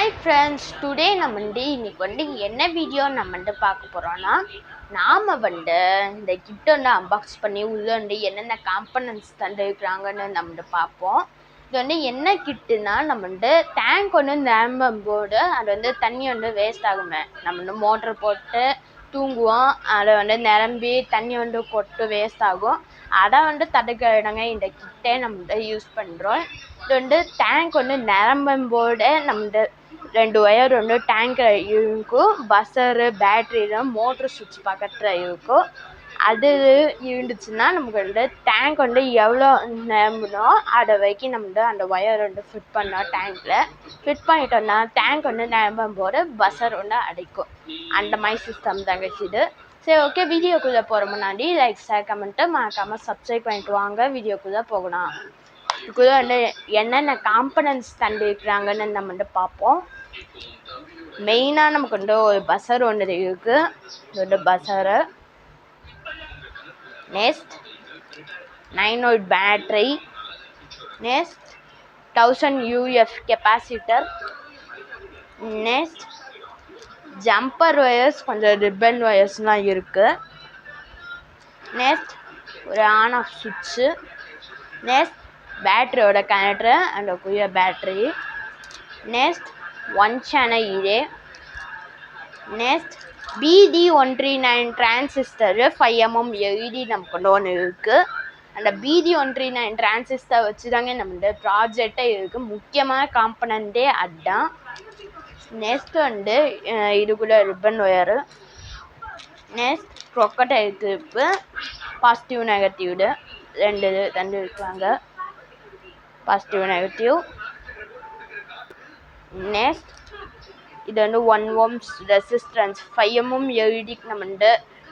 Hi friends, today நம்ம இன்னைக்கு என்ன வீடியோ நம்ம பார்க்க போகிறோன்னா, நாம் இந்த கிட்ட அன்பாக்ஸ் பண்ணி உள்ளே என்னென்ன காம்பனன்ட்ஸ் தந்துருக்குறாங்கன்னு நம்ம பார்ப்போம். இது என்ன கிட்டுனா, நம்ம டேங்க் நிரம்பும் போது அது தண்ணி வேஸ்ட் ஆகுமே. நம்ம மோட்ரு போட்டு தூங்குவோம், அதை நிரம்பி தண்ணி கொட்டு வேஸ்ட் ஆகும். அதை தடுக்கிற இடங்க இந்த கிட்டே நம்ம யூஸ் பண்ணுறோம். இது டேங்க் நிரம்பும் போது நம்ம 2 ஒயர் டேங்க்ல இருக்கும். பஸ்ஸரு பேட்டரியில் மோட்ரு சுவிட்ச் பக்கத்தில் இருக்கும். அது இருந்துச்சுன்னா நமக்கு டேங்க் எவ்வளோ நிரம்பணும் அதை வைக்கி நம்ம அந்த ஒயர் ஃபிட் பண்ணோம். டேங்க்கில் ஃபிட் பண்ணிட்டோம்னா டேங்க் நிரம்பும் போது பஸ்ஸர் அடைக்கும். அந்த மாதிரி சிஸ்டம் தாங்க இது. சரி, ஓகே, வீடியோக்குள்ளே போகிற முன்னாடி லைக், ஷேர், கமெண்ட்டு மறக்காமல் சப்ஸ்கிரைப் பண்ணிட்டு வாங்க. வீடியோக்குள்ளே போகலாம். இதுக்குள்ளே என்னென்ன காம்பனன்ட்ஸ் தந்துருக்குறாங்கன்னு நம்ம பார்ப்போம். மெயினாக நமக்கு ஒரு பஸ்ஸர் இருக்குது. Buzzer, next 9 volt battery, next 1000 UF capacitor, next jumper wires, கொஞ்சம் ரிப்பன் ஒயர்ஸ்லாம் இருக்குது. நெக்ஸ்ட் ஒரு ஆன் ஆஃப் சுவிட்சு, நெக்ஸ்ட் பேட்டரியோட கனெக்டரு அண்ட் குய battery, next 1 channel relay, next BD139 transistor 5mm LED நமக்கு ஒன்று இருக்குது. அந்த BD139 டிரான்சிஸ்டர் வச்சு தாங்க நம்ம ப்ராஜெக்டே இருக்குது. முக்கியமான காம்பனண்ட்டே அதுதான். நெக்ஸ்ட் இதுக்குள்ள ribbon wire, next crocodile clip, positive negative ரெண்டு தந்துருக்காங்க. Positive negative. நெக்ஸ்ட் இது 1 ohms ரெசிஸ்டன்ஸ் 5mm LED நம்ம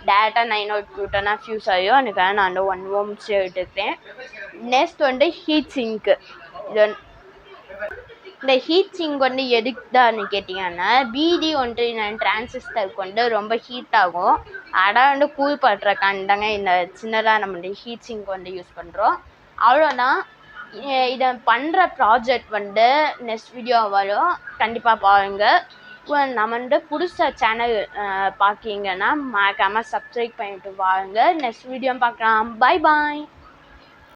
டேரெக்டாக 9 volt கூட்டனா ஃபியூஸ் ஆகியும். அதுக்காக நான் 1 ohms எடுத்துக்கிறேன். Next heat sink. இந்த ஹீட் சிங்க் எதுக்குதான்னு கேட்டிங்கன்னா, BD139 டிரான்சிஸ்டருக்கு ரொம்ப ஹீட் ஆகும். அதை கூல் பண்ணுறக்காண்டி தாங்க இந்த சின்னதாக நம்ம ஹீட் சிங்க் யூஸ் பண்ணுறோம். அவ்வளோதான். இதை பண்ணுற ப்ராஜெக்ட் நெக்ஸ்ட் வீடியோ வரும், கண்டிப்பாக பாருங்கள். நம்ம புதுசாக சேனல் பார்க்கிங்கன்னா மறக்காமல் சப்ஸ்கிரைப் பண்ணிட்டு வாங்க. நெக்ஸ்ட் வீடியோ பார்க்கலாம். பாய் பாய்.